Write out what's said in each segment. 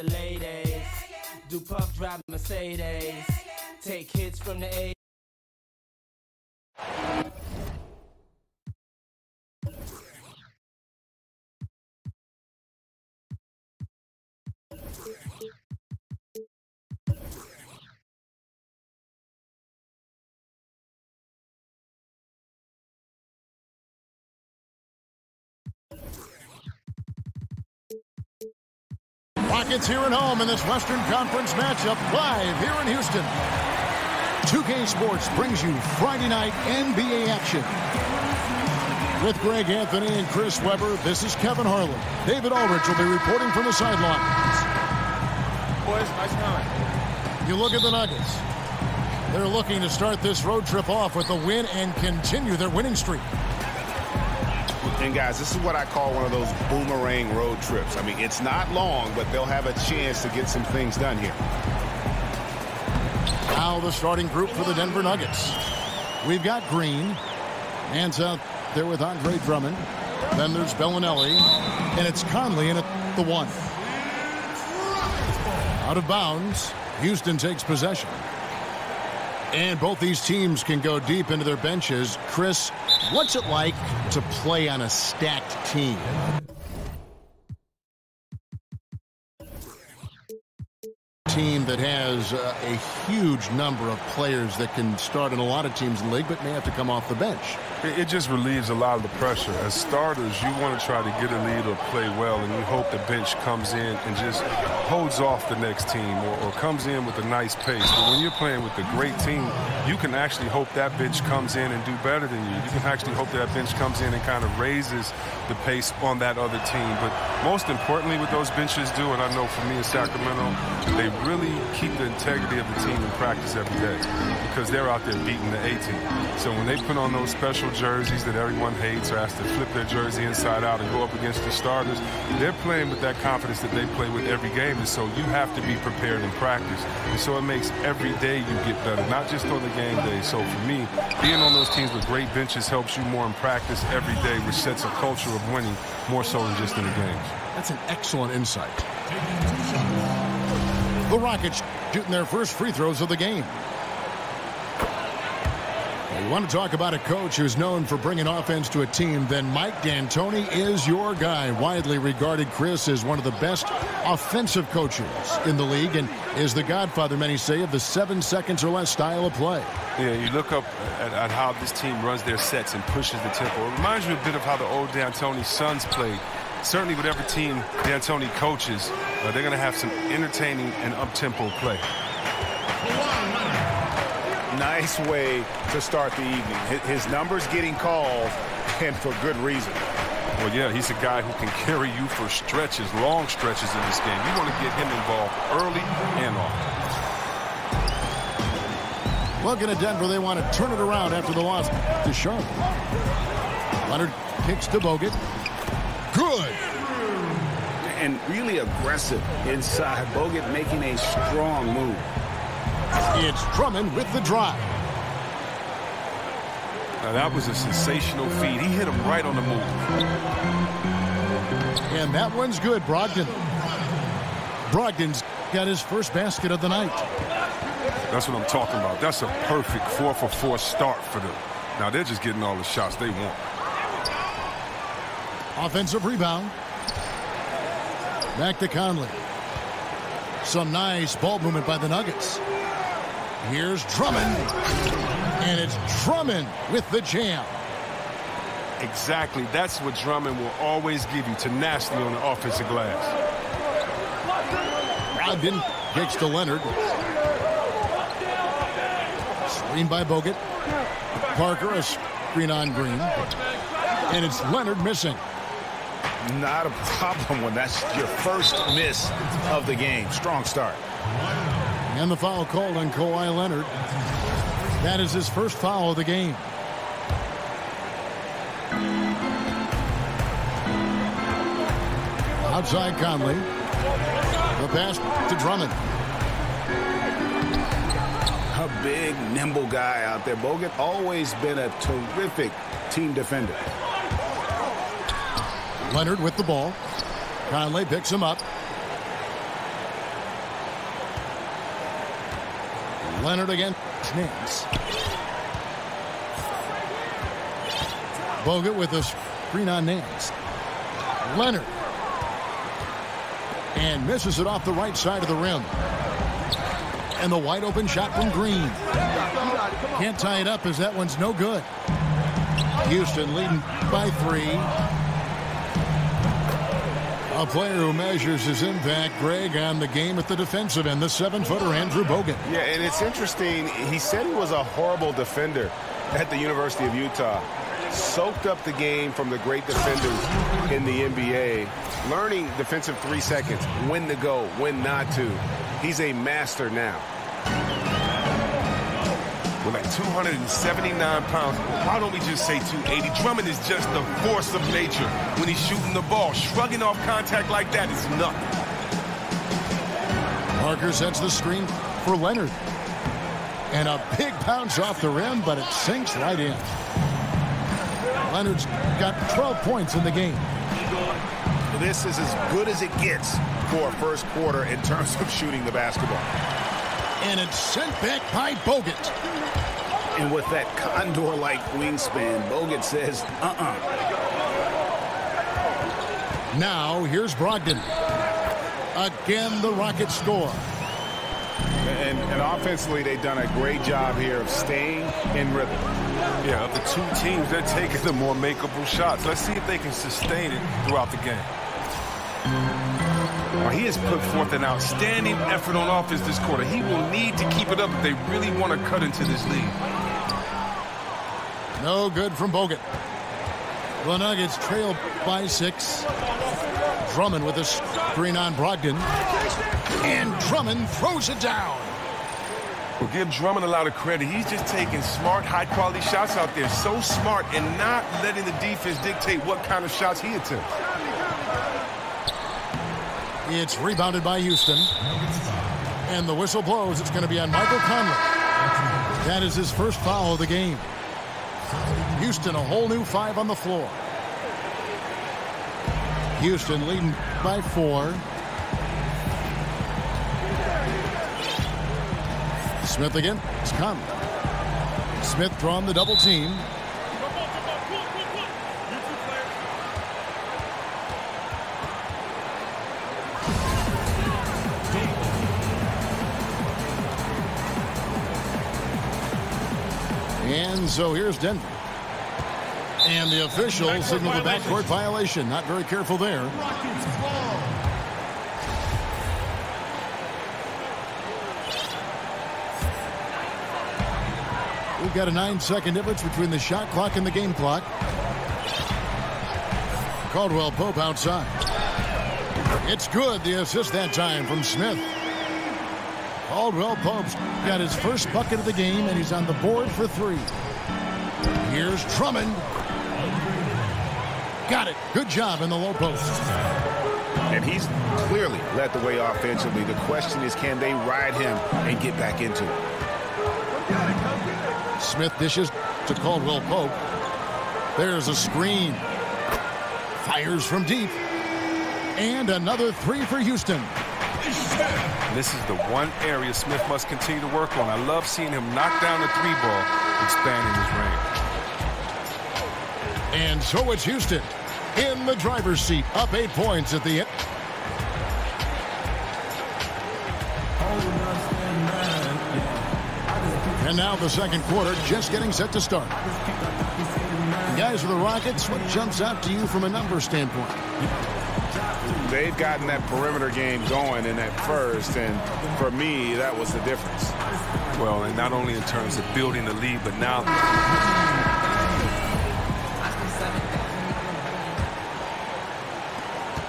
the ladies. Do puff drive Mercedes. Take hits from the A. Rockets here at home in this Western Conference matchup live here in Houston. 2K Sports brings you Friday night NBA action. With Greg Anthony and Chris Webber, this is Kevin Harlan. David Aldridge will be reporting from the sidelines. Boys, nice time. You look at the Nuggets. They're looking to start this road trip off with a win and continue their winning streak. And, guys, this is what I call one of those boomerang road trips. I mean, it's not long, but they'll have a chance to get some things done here. Now the starting group for the Denver Nuggets. We've got Green. Hands out there with Andre Drummond. Then there's Bellinelli. And it's Conley in at the 1. Out of bounds. Houston takes possession. And both these teams can go deep into their benches. Chris, what's it like to play on a stacked team? Team that has a huge number of players that can start in a lot of teams in the league, but may have to come off the bench. It just relieves a lot of the pressure. As starters, you want to try to get a lead or play well, and you hope the bench comes in and just holds off the next team or comes in with a nice pace. But when you're playing with a great team, you can actually hope that bench comes in and do better than you. You can actually hope that bench comes in and kind of raises the pace on that other team. But most importantly, what those benches do, and I know for me in Sacramento, they really keep the integrity of the team in practice every day because they're out there beating the A team. So when they put on those special jerseys that everyone hates or has to flip their jersey inside out and go up against the starters, they're playing with that confidence that they play with every game. And so you have to be prepared in practice. And so it makes every day you get better, not just on the game day. So for me, being on those teams with great benches helps you more in practice every day, which sets a culture of winning more so than just in the games. That's an excellent insight. The Rockets shooting their first free throws of the game. We want to talk about a coach who's known for bringing offense to a team, then Mike D'Antoni is your guy. Widely regarded, Chris, as one of the best offensive coaches in the league and is the godfather, many say, of the 7 seconds or less style of play. Yeah, you look up at how this team runs their sets and pushes the tempo. It reminds you a bit of how the old D'Antoni Suns played. Certainly whatever team D'Antoni coaches, they're going to have some entertaining and up-tempo play. Nice way to start the evening. His numbers getting called, and for good reason. Well, yeah, he's a guy who can carry you for stretches, long stretches in this game. You want to get him involved early and often. Looking at Denver, they want to turn it around after the loss to Charlotte. Leonard kicks to Bogut. Good. And really aggressive inside. Bogut making a strong move. It's Drummond with the drive. Now that was a sensational feed. He hit him right on the move. And that one's good, Brogdon. Brogdon's got his first basket of the night. That's what I'm talking about. That's a perfect 4-for-4 start for them. Now they're just getting all the shots they want. Offensive rebound. Back to Conley. Some nice ball movement by the Nuggets. Here's Drummond. And it's Drummond with the jam. Exactly. That's what Drummond will always give you, tenacity on the offensive glass. Brogdon kicks to Leonard. Screen by Bogut. Parker, a screen on Green. And it's Leonard missing. Not a problem when that's your first miss of the game. Strong start. And the foul called on Kawhi Leonard. That is his first foul of the game. Outside Conley. The pass to Drummond. A big, nimble guy out there. Bogut always been a terrific team defender. Leonard with the ball. Conley picks him up. Leonard against Nance. Bogut with a screen on Nance. Leonard. And misses it off the right side of the rim. And the wide open shot from Green. Can't tie it up as that one's no good. Houston leading by 3. A player who measures his impact, Greg, on the game at the defensive end, the 7-footer Andrew Bogut. Yeah, and it's interesting. He said he was a horrible defender at the University of Utah. Soaked up the game from the great defenders in the NBA. Learning defensive 3 seconds, when to go, when not to. He's a master now. With like 279 pounds, why don't we just say 280? Drummond is just the force of nature when he's shooting the ball. Shrugging off contact like that is nothing. Parker sets the screen for Leonard. And a big bounce off the rim, but it sinks right in. Leonard's got 12 points in the game. This is as good as it gets for a first quarter in terms of shooting the basketball. And it's sent back by Bogut. And with that condor-like wingspan, Bogut says, Now, here's Brogdon. Again, the Rockets score. And offensively, they've done a great job here of staying in rhythm. Yeah, of the two teams, they're taking the more makeable shots. Let's see if they can sustain it throughout the game. He has put forth an outstanding effort on offense this quarter. He will need to keep it up if they really want to cut into this lead. No good from Bogut. The Nuggets trail by 6. Drummond with a screen on Brogdon. And Drummond throws it down. We'll give Drummond a lot of credit. He's just taking smart, high-quality shots out there. So smart and not letting the defense dictate what kind of shots he attempts. It's rebounded by Houston. And the whistle blows. It's going to be on Michael Conley. That is his first foul of the game. Houston, a whole new 5 on the floor. Houston leading by 4. Smith again. It's Conley. Smith drawn the double team. And so here's Denver. And the official signaled the backcourt violation. Not very careful there. We've got a 9-second difference between the shot clock and the game clock. Caldwell Pope outside. It's good. The assist that time from Smith. Caldwell Pope's got his first bucket of the game, and he's on the board for 3. Here's Drummond. Got it. Good job in the low post. And he's clearly led the way offensively. The question is, can they ride him and get back into it? Smith dishes to Caldwell Pope. There's a screen. Fires from deep. And another 3 for Houston. This is the one area Smith must continue to work on. I love seeing him knock down the 3-ball, expanding his range. And so it's Houston in the driver's seat, up 8 points at the end. And now the second quarter just getting set to start. Guys of the Rockets, what jumps out to you from a number standpoint? They've gotten that perimeter game going in that first, and for me, that was the difference. Well, and not only in terms of building the lead, but now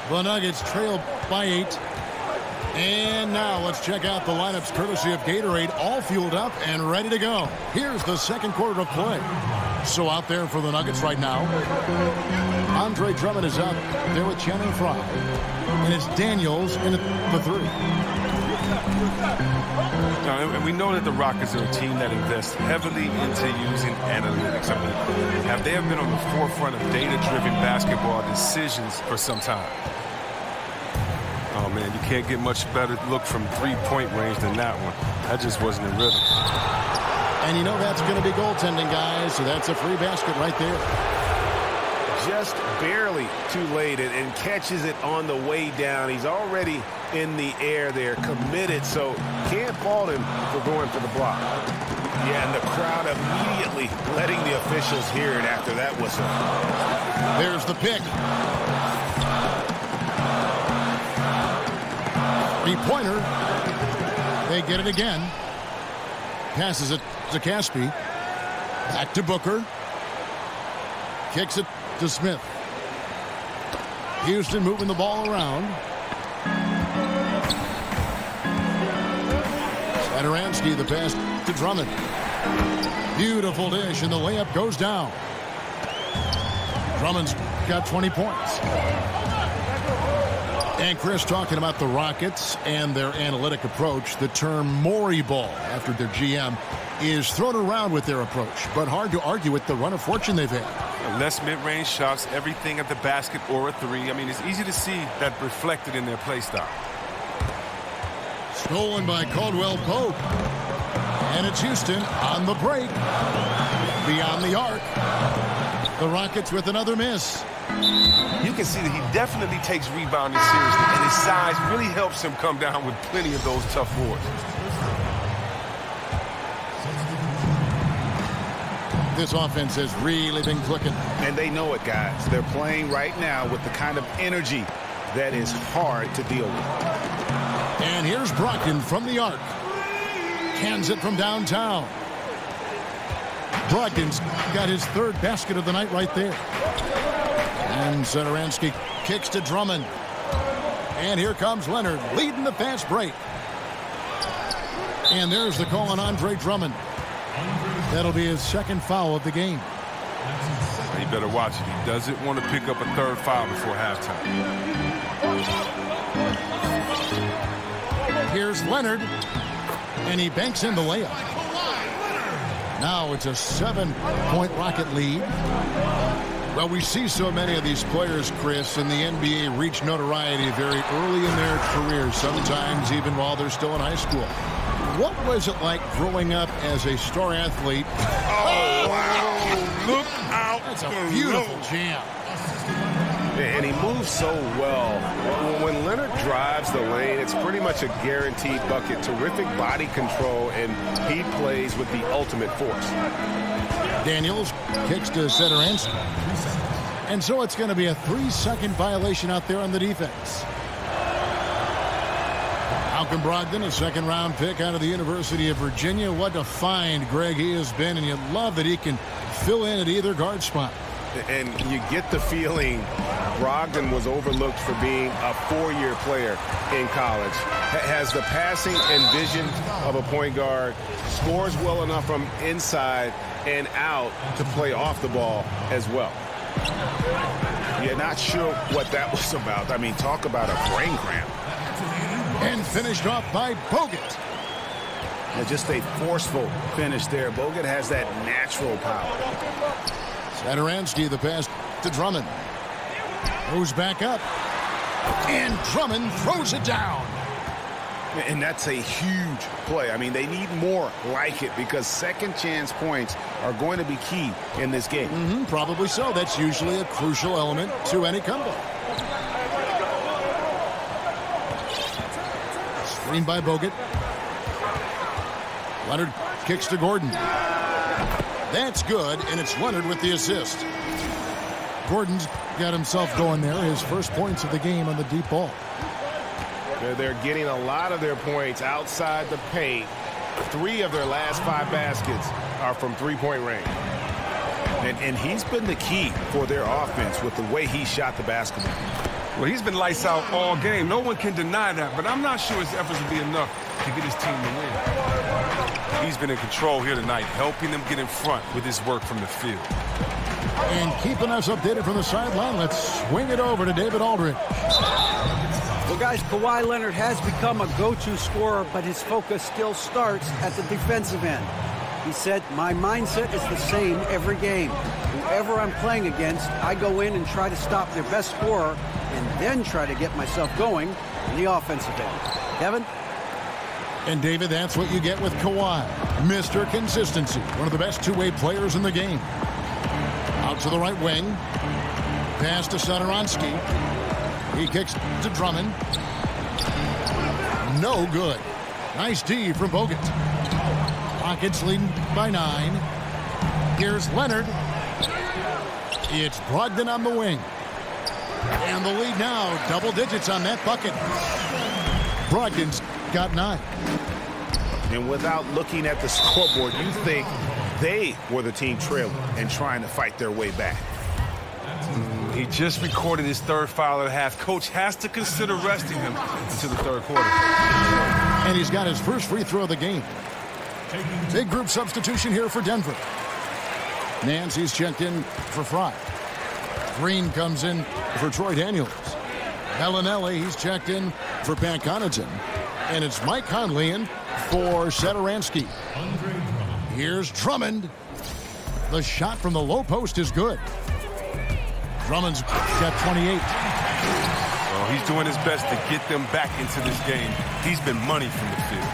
the Nuggets trail by 8. And now let's check out the lineups courtesy of Gatorade, all fueled up and ready to go. Here's the second quarter of play. So out there for the Nuggets right now, Andre Drummond is out there with Channing Frye. And it's Daniels in the 3. And we know that the Rockets are a team that invests heavily into using analytics. I mean, they have been on the forefront of data-driven basketball decisions for some time. man. You can't get much better look from three-point range than that one. That just wasn't in rhythm. And you know that's going to be goaltending, guys, so that's a free basket right there. Just barely too late and catches it on the way down. He's already in the air there, committed, so can't fault him for going for the block. Yeah, and the crowd immediately letting the officials hear it after that whistle. There's the pick. Three-pointer. They get it again. Passes it to Caspi. Back to Booker. Kicks it to Smith. Houston moving the ball around. Sadaransky, the pass to Drummond. Beautiful dish, and the layup goes down. Drummond's got 20 points. And Chris, talking about the Rockets and their analytic approach, the term Maury ball, after their GM, is thrown around with their approach, but hard to argue with the run of fortune they've had. Less mid-range shots, everything at the basket or a three. I mean, it's easy to see that reflected in their play style. Stolen by Caldwell Pope. And it's Houston on the break. Beyond the arc. The Rockets with another miss. You can see that he definitely takes rebounding seriously, and his size really helps him come down with plenty of those tough boards. This offense has really been clicking. And they know it, guys. They're playing right now with the kind of energy that is hard to deal with. And here's Brogdon from the arc. Cans it from downtown. Brogdon's got his third basket of the night right there. And Sadaransky kicks to Drummond. And here comes Leonard leading the fast break. And there's the call on Andre Drummond. That'll be his second foul of the game. He better watch it. He doesn't want to pick up a third foul before halftime. Here's Leonard. And he banks in the layup. Now it's a 7-point Rocket lead. Well, we see so many of these players, Chris, in the NBA reach notoriety very early in their careers, sometimes even while they're still in high school. What was it like growing up as a star athlete? Oh, wow. Look out. That's a beautiful jam. And he moves so well. When Leonard drives the lane, it's pretty much a guaranteed bucket. Terrific body control, and he plays with the ultimate force. Daniels kicks to Sadaransky. And so it's going to be a 3-second violation out there on the defense. Malcolm Brogdon, a second-round pick out of the University of Virginia. What a find, Greg, he has been, and you love that he can fill in at either guard spot. And you get the feeling Brogdon was overlooked for being a 4-year player in college. Has the passing and vision of a point guard, scores well enough from inside and out to play off the ball as well. You're not sure what that was about. I mean, talk about a brain cramp. And finished off by Bogut. And just a forceful finish there. Bogut has that natural power. Sadaransky, the pass to Drummond. Goes back up. And Drummond throws it down. And that's a huge play. I mean, they need more like it because second chance points are going to be key in this game. Probably so. That's usually a crucial element to any comeback. Screen by Bogut. Leonard kicks to Gordon. That's good, and it's Leonard with the assist. Gordon's got himself going there. His first points of the game on the deep ball. They're getting a lot of their points outside the paint. 3 of their last 5 baskets are from three-point range. And he's been the key for their offense with the way he shot the basketball. Well, he's been lights out all game. No one can deny that, but I'm not sure his efforts will be enough to get his team to win. He's been in control here tonight, helping them get in front with his work from the field. And keeping us updated from the sideline, let's swing it over to David Aldridge. Well, guys, Kawhi Leonard has become a go-to scorer, but his focus still starts at the defensive end. He said, my mindset is the same every game. Whoever I'm playing against, I go in and try to stop their best scorer and then try to get myself going on the offensive end. Kevin? And, David, that's what you get with Kawhi. Mr. Consistency. One of the best two-way players in the game. Out to the right wing. Pass to Satoransky. He kicks to Drummond. No good. Nice D from Bogut. Rockets leading by 9. Here's Leonard. It's Brogdon on the wing. And the lead now, double digits on that bucket. Brogdon's got 9. And without looking at the scoreboard, you think they were the team trailing and trying to fight their way back. He just recorded his third foul of the half. Coach has to consider resting him into the third quarter. And he's got his first free throw of the game. Big group substitution here for Denver. Nancy's checked in for Fry. Green comes in for Troy Daniels. Bellinelli, he's checked in for Pat Connaughton. And it's Mike Conley in for Satoransky. Here's Drummond. The shot from the low post is good. Drummond's got 28. Well, he's doing his best to get them back into this game. He's been money from the field.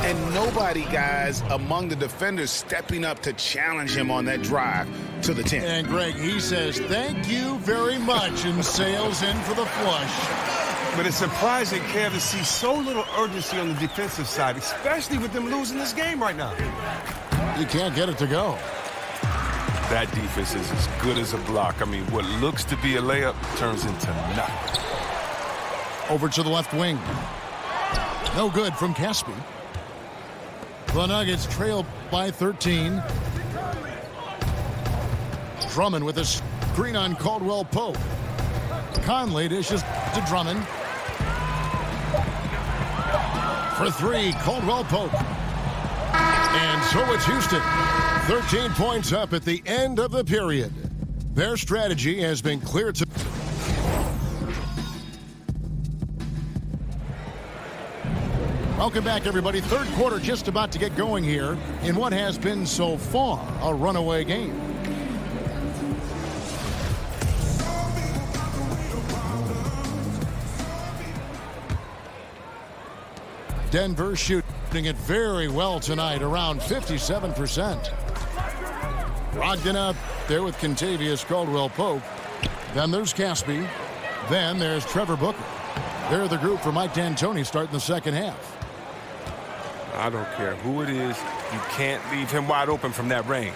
And nobody, guys, among the defenders stepping up to challenge him on that drive to the 10. And, Greg, he says, thank you very much, and sails in for the flush. But it's surprising, Kev, to see so little urgency on the defensive side, especially with them losing this game right now. You can't get it to go. That defense is as good as a block. I mean, what looks to be a layup turns into nothing. Over to the left wing. No good from Caspi. The Nuggets trail by 13. Drummond with a screen on Caldwell Pope. Conley dishes to Drummond. For 3, Caldwell Pope. And so it's Houston. 13 points up at the end of the period. Their strategy has been clear to... Welcome back, everybody. Third quarter just about to get going here in what has been so far a runaway game. Denver shooting it very well tonight, around 57%. Brogdon up there with Kentavious Caldwell-Pope. Then there's Caspi. Then there's Trevor Booker. They're the group for Mike D'Antoni starting the second half. I don't care who it is. You can't leave him wide open from that range.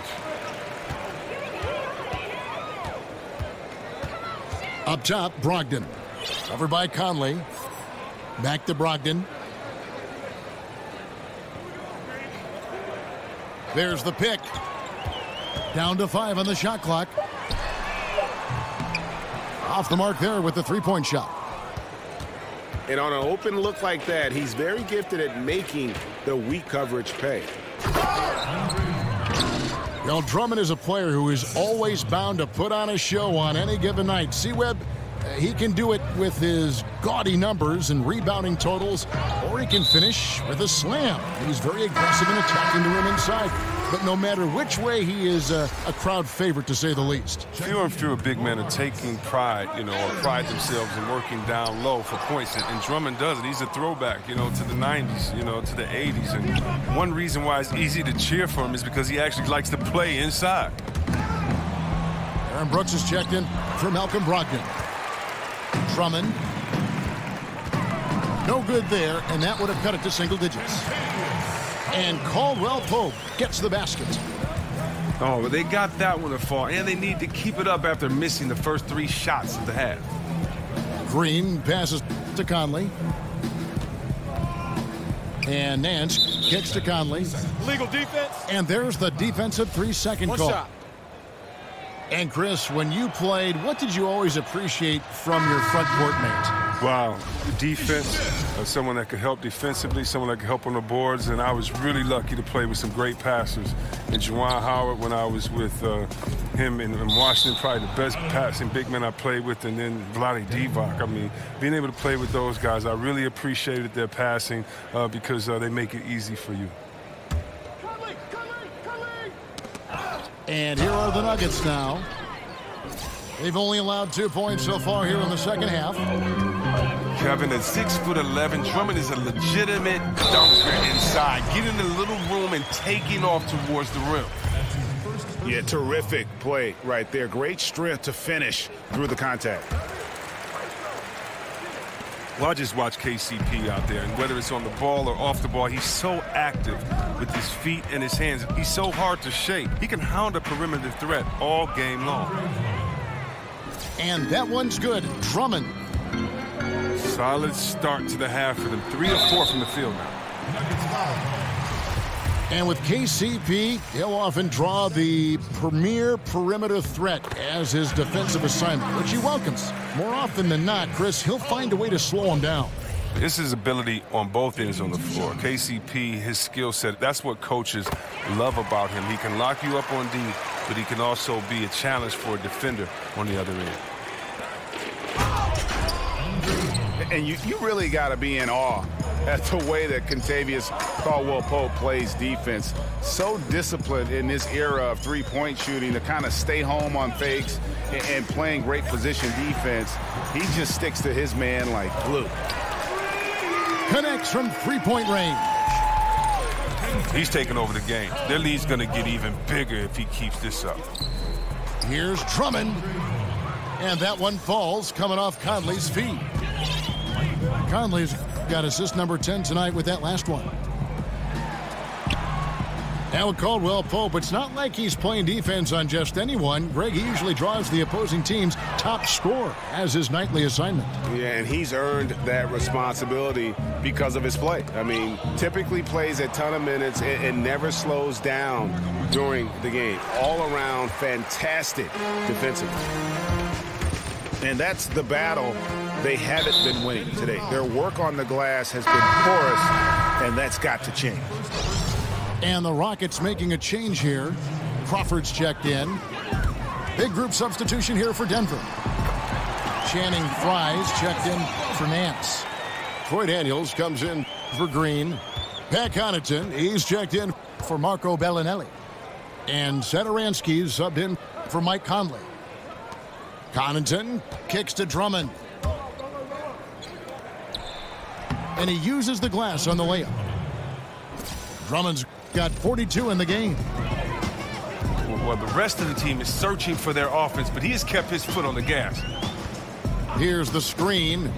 Up top, Brogdon. Covered by Conley. Back to Brogdon. There's the pick. Down to 5 on the shot clock. Off the mark there with the three-point shot. And on an open look like that, he's very gifted at making the weak coverage pay. Well, Drummond is a player who is always bound to put on a show on any given night. C-Webb, he can do it with his gaudy numbers and rebounding totals, or he can finish with a slam. He's very aggressive in attacking the rim inside. But no matter which way, he is a crowd favorite, to say the least. Few and fewer big men are taking pride, or pride themselves in working down low for points. And Drummond does it. He's a throwback, to the 90s, to the 80s. And one reason why it's easy to cheer for him is because he actually likes to play inside. Aaron Brooks is checked in for Malcolm Brogdon. Drummond. No good there, and that would have cut it to single digits. And Caldwell Pope gets the basket. Oh, but they got that one to fall, and they need to keep it up after missing the first 3 shots of the half. Green passes to Conley. And Nance kicks to Conley. Legal defense. And there's the defensive 3-second call. Shot. And Chris, when you played, what did you always appreciate from your front court mate? Wow, defense, someone that could help defensively, someone that could help on the boards, and I was really lucky to play with some great passers. And Juwan Howard, when I was with him in Washington, probably the best passing big man I played with, and then Vlade Divac. I mean, being able to play with those guys, I really appreciated their passing because they make it easy for you. And here are the Nuggets now. They've only allowed 2 points so far here in the second half. Kevin, at 6'11", Drummond is a legitimate dunker inside, getting a little room and taking off towards the rim. Yeah, terrific play right there. Great strength to finish through the contact. Well, I just watch KCP out there, and whether it's on the ball or off the ball, he's so active with his feet and his hands. He's so hard to shake. He can hound a perimeter threat all game long. And that one's good. Drummond. Solid start to the half for them. 3 of 4 from the field now. And with KCP, he'll often draw the premier perimeter threat as his defensive assignment, which he welcomes. More often than not, Chris, he'll find a way to slow him down. This is ability on both ends on the floor. KCP, his skill set, that's what coaches love about him. He can lock you up on D, but he can also be a challenge for a defender on the other end. And you really got to be in awe at the way that Kentavious Caldwell-Pope plays defense. So disciplined in this era of three-point shooting to kind of stay home on fakes and playing great position defense. He just sticks to his man like glue. Connects from three-point range. He's taking over the game. Their lead's going to get even bigger if he keeps this up. Here's Drummond. And that one falls coming off Conley's feet. Conley's got assist number 10 tonight with that last one. Now with Caldwell-Pope, it's not like he's playing defense on just anyone. Greg, he usually draws the opposing team's top scorer as his nightly assignment. Yeah, and he's earned that responsibility because of his play. I mean, typically plays a ton of minutes and never slows down during the game. All around, fantastic defensively. And that's the battle they haven't been winning today. Their work on the glass has been porous, and that's got to change. And the Rockets making a change here. Crawford's checked in. Big group substitution here for Denver. Channing Frye's checked in for Nance. Troy Daniels comes in for Green. Pat Connaughton, he's checked in for Marco Bellinelli. And Satoransky's subbed in for Mike Conley. Connaughton kicks to Drummond. And he uses the glass on the layup. Drummond's got 42 in the game. Well, the rest of the team is searching for their offense, but he has kept his foot on the gas. Here's the screen.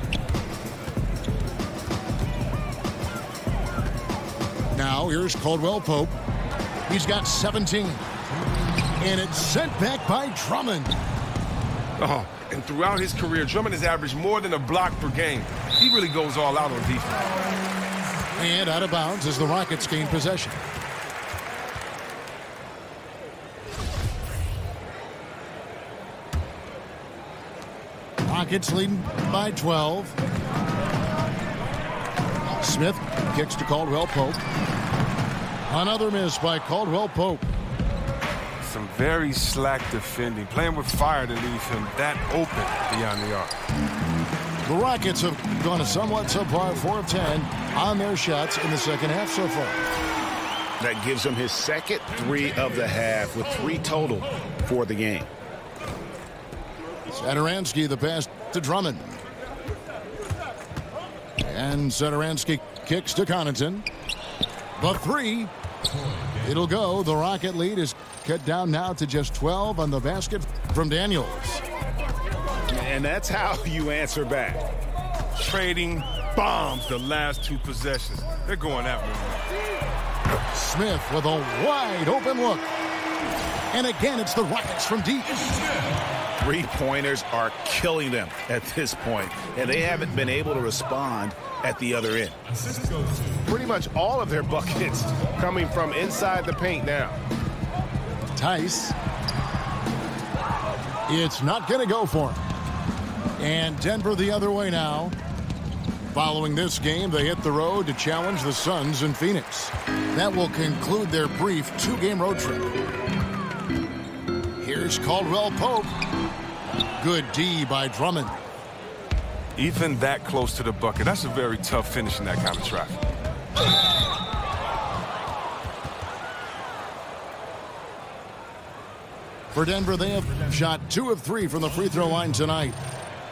Now here's Caldwell-Pope. He's got 17. And it's sent back by Drummond. Oh, and throughout his career, Drummond has averaged more than a block per game. He really goes all out on defense. And out of bounds as the Rockets gain possession. Rockets leading by 12. Smith kicks to Caldwell-Pope. Another miss by Caldwell-Pope. Some very slack defending, playing with fire to leave him that open beyond the arc. The Rockets have gone a somewhat subpar 4 of 10 on their shots in the second half so far. That gives him his second 3 of the half with 3 total for the game. Satoransky the pass to Drummond. And Satoransky kicks to Connaughton. The 3. It'll go. The Rocket lead is cut down now to just 12 on the basket from Daniels. And that's how you answer back. Trading bombs the last 2 possessions. They're going that one. Smith with a wide open look. And again, it's the Rockets from deep. 3-pointers are killing them at this point, and they haven't been able to respond at the other end. Pretty much all of their buckets coming from inside the paint now. Tice. It's not going to go for him. And Denver the other way now. Following this game, they hit the road to challenge the Suns in Phoenix. That will conclude their brief 2-game road trip. Here's Caldwell-Pope. Good D by Drummond. Even that close to the bucket, that's a very tough finish in that kind of traffic. For Denver, they have shot 2 of 3 from the free throw line tonight.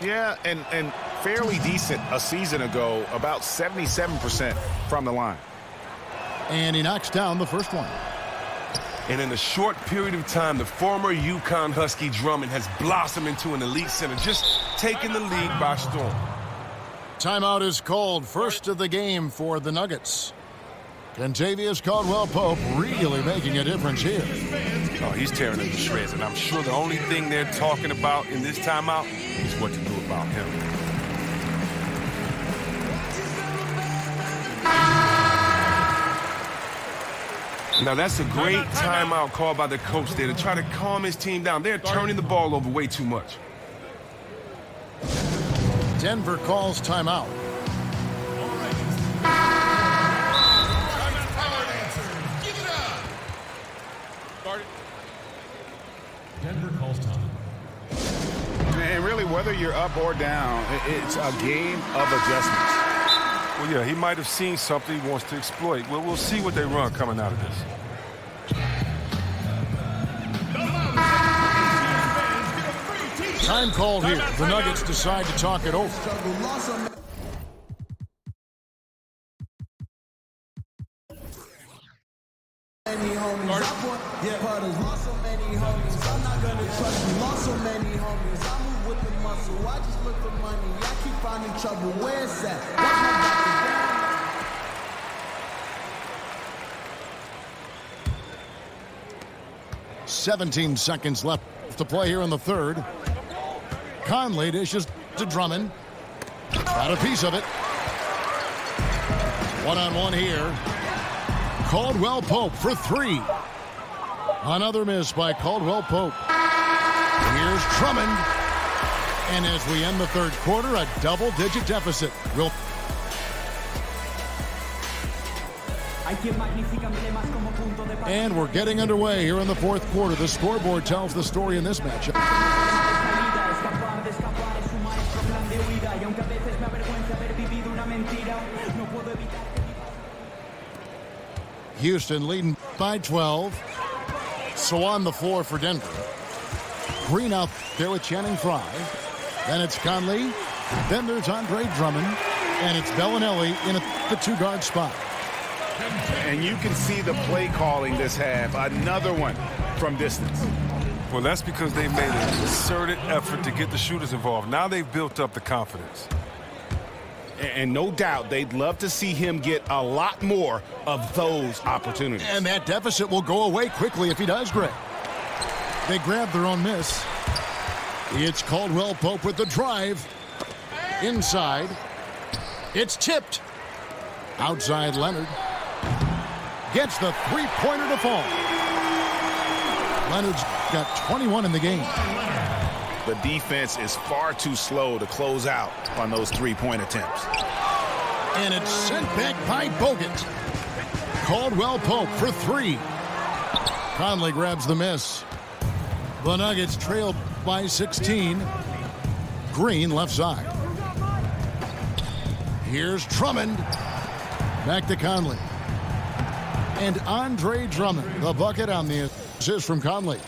Yeah, and fairly decent a season ago, about 77% from the line. And he knocks down the first one. And in a short period of time, the former UConn Husky Drummond has blossomed into an elite center, just taking the league by storm. Timeout is called. First of the game for the Nuggets. Kentavious Caldwell-Pope really making a difference here. Oh, he's tearing them to shreds, and I'm sure the only thing they're talking about in this timeout is what to do about him. Now, that's a great timeout call by the coach there to try to calm his team down. They're turning the ball over way too much. Denver calls timeout. Denver calls time. And really, whether you're up or down, it's a game of adjustments. Well, yeah, he might have seen something he wants to exploit. Well, we'll see what they run coming out of this. Time called here. The Nuggets decide to talk it over. Trouble. 17 seconds left to play here in the third. Conley dishes to Drummond. Got a piece of it. One-on-one here. Caldwell-Pope for three. Another miss by Caldwell-Pope. Here's Drummond. And as we end the third quarter, a double-digit deficit. And we're getting underway here in the fourth quarter. The scoreboard tells the story in this matchup. Houston leading by 12. So on the floor for Denver. Green out there with Channing Frye. Then it's Conley. Then there's Andre Drummond. And it's Bellinelli in the two-guard spot. And you can see the play calling this half. Another one from distance. Well, that's because they made a concerted effort to get the shooters involved. Now they've built up the confidence. And no doubt they'd love to see him get a lot more of those opportunities. And that deficit will go away quickly if he does, Greg. They grab their own miss. It's Caldwell-Pope with the drive. Inside. It's tipped. Outside Leonard. Gets the three-pointer to fall. Leonard's got 21 in the game. The defense is far too slow to close out on those three-point attempts. And it's sent back by Bogut. Caldwell-Pope for three. Conley grabs the miss. The Nuggets trail by 16. Green left side. Here's Drummond. Back to Conley. And Andre Drummond, the bucket on the assist from Conley.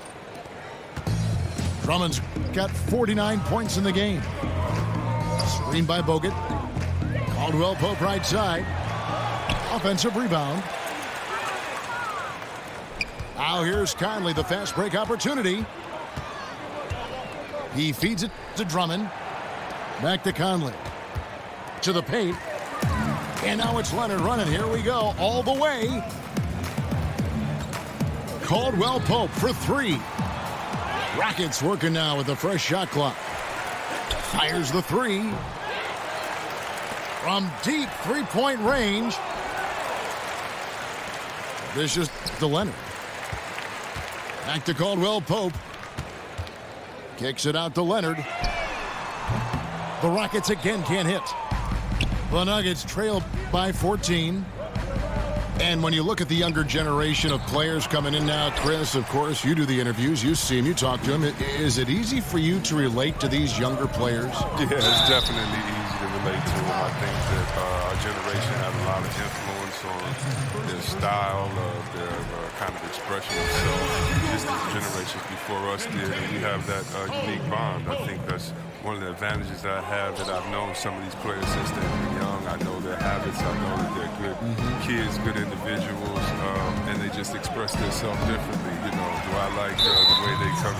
Drummond's got 49 points in the game. Screened by Bogut. Caldwell-Pope right side. Offensive rebound. Now here's Conley, the fast break opportunity. He feeds it to Drummond. Back to Conley. To the paint. And now it's Leonard running. Here we go. All the way. Caldwell-Pope for three. Rockets working now with a fresh shot clock. Fires the three. From deep three-point range. This is to Leonard. Back to Caldwell-Pope. Kicks it out to Leonard. The Rockets again can't hit. The Nuggets trail by 14. And when you look at the younger generation of players coming in now, Chris, of course, you do the interviews, you see them, you talk to them. Is it easy for you to relate to these younger players? Yeah, it's definitely easy to relate. relate to him. I think that our generation had a lot of influence on their style, their kind of expression of self, just as generations before us did. And we have that unique bond. I think that's one of the advantages I have, that I've known some of these players since they've been young. I know their habits. I know that they're good kids, good individuals, and they just express themselves differently. You know, do I like the way they come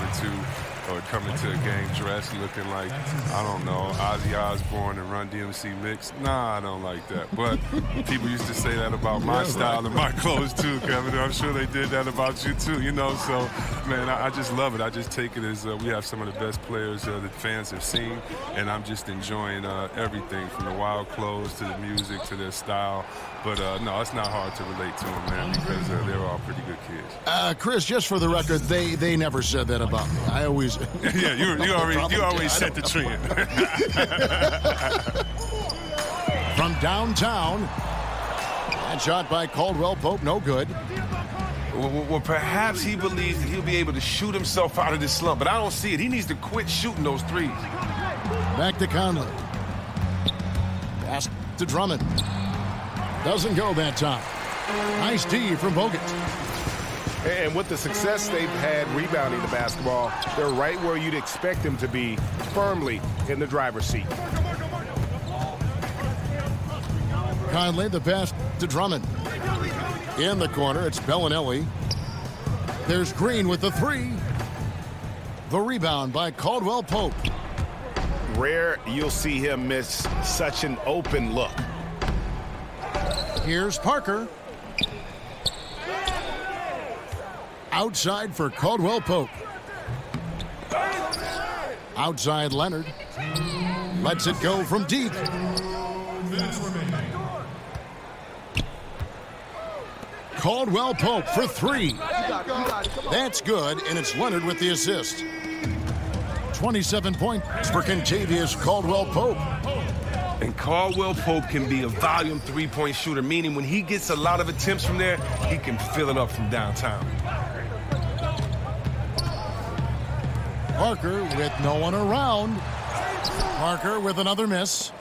into a game dressed looking like, I don't know, Ozzy Osbourne and Run DMC mix? Nah, I don't like that. But people used to say that about my style and my clothes too, Kevin. I'm sure they did that about you too, you know. So, man, I just love it. I just take it as we have some of the best players that fans have seen, and I'm just enjoying everything from the wild clothes to the music to their style. But, no, it's not hard to relate to them, man, because they're all pretty good kids. Chris, just for the record, they never said that about me. I always... Yeah, you always set the trend. From downtown, that shot by Caldwell Pope, no good. Well, perhaps he believes that he'll be able to shoot himself out of this slump, but I don't see it. He needs to quit shooting those threes. Back to Conley. Pass to Drummond. Doesn't go that time. Nice D from Bogut. And with the success they've had rebounding the basketball, they're right where you'd expect them to be, firmly in the driver's seat. Conley, the pass to Drummond. In the corner, it's Bellinelli. There's Green with the three. The rebound by Caldwell Pope. Rare you'll see him miss such an open look. Here's Parker. Outside for Caldwell Pope. Outside Leonard. Lets it go from deep. Caldwell Pope for three. That's good, and it's Leonard with the assist. 27 points for Kentavious Caldwell Pope. And Caldwell Pope can be a volume three-point shooter, meaning when he gets a lot of attempts from there, he can fill it up from downtown. Parker with no one around. Parker with another miss.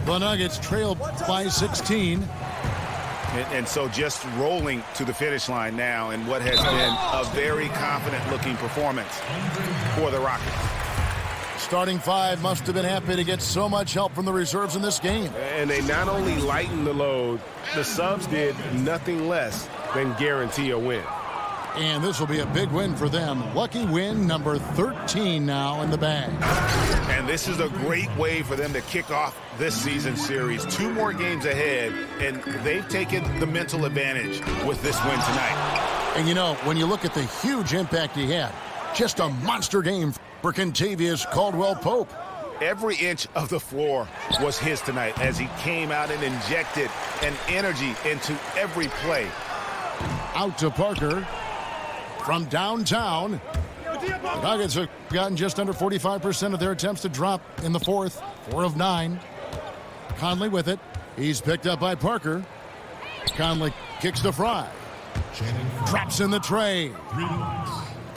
The Nuggets trail by 16. And so just rolling to the finish line now in what has been a very confident-looking performance for the Rockets. Starting five must have been happy to get so much help from the reserves in this game. And they not only lightened the load, the subs did nothing less than guarantee a win. And this will be a big win for them. Lucky win number 13 now in the bag. And this is a great way for them to kick off this season series. 2 more games ahead, and they've taken the mental advantage with this win tonight. And, you know, when you look at the huge impact he had, just a monster game for Kentavious Caldwell Pope. Every inch of the floor was his tonight as he came out and injected an energy into every play. Out to Parker. From downtown, the Nuggets have gotten just under 45% of their attempts to drop in the fourth. 4 of 9. Conley with it. He's picked up by Parker. Conley kicks to Fry. Drops in the tray.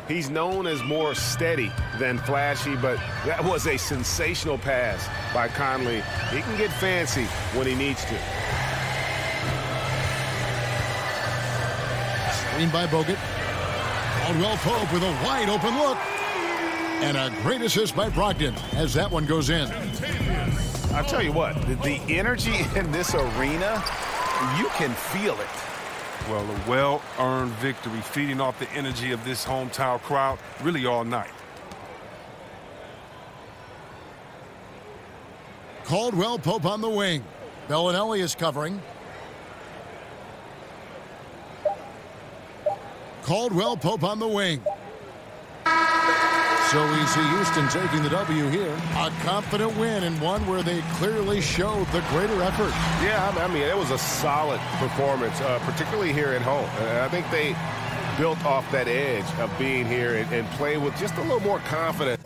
He's known as more steady than flashy, but that was a sensational pass by Conley. He can get fancy when he needs to. Screen by Bogut. Caldwell Pope with a wide open look. And a great assist by Brogdon as that one goes in. I'll tell you what, the energy in this arena, you can feel it. Well, a well-earned victory, feeding off the energy of this hometown crowd really all night. Caldwell Pope on the wing. Bellinelli is covering. Caldwell Pope on the wing. So we see Houston taking the W here. A confident win and one where they clearly showed the greater effort. Yeah, I mean, it was a solid performance, particularly here at home. I think they built off that edge of being here and play with just a little more confidence.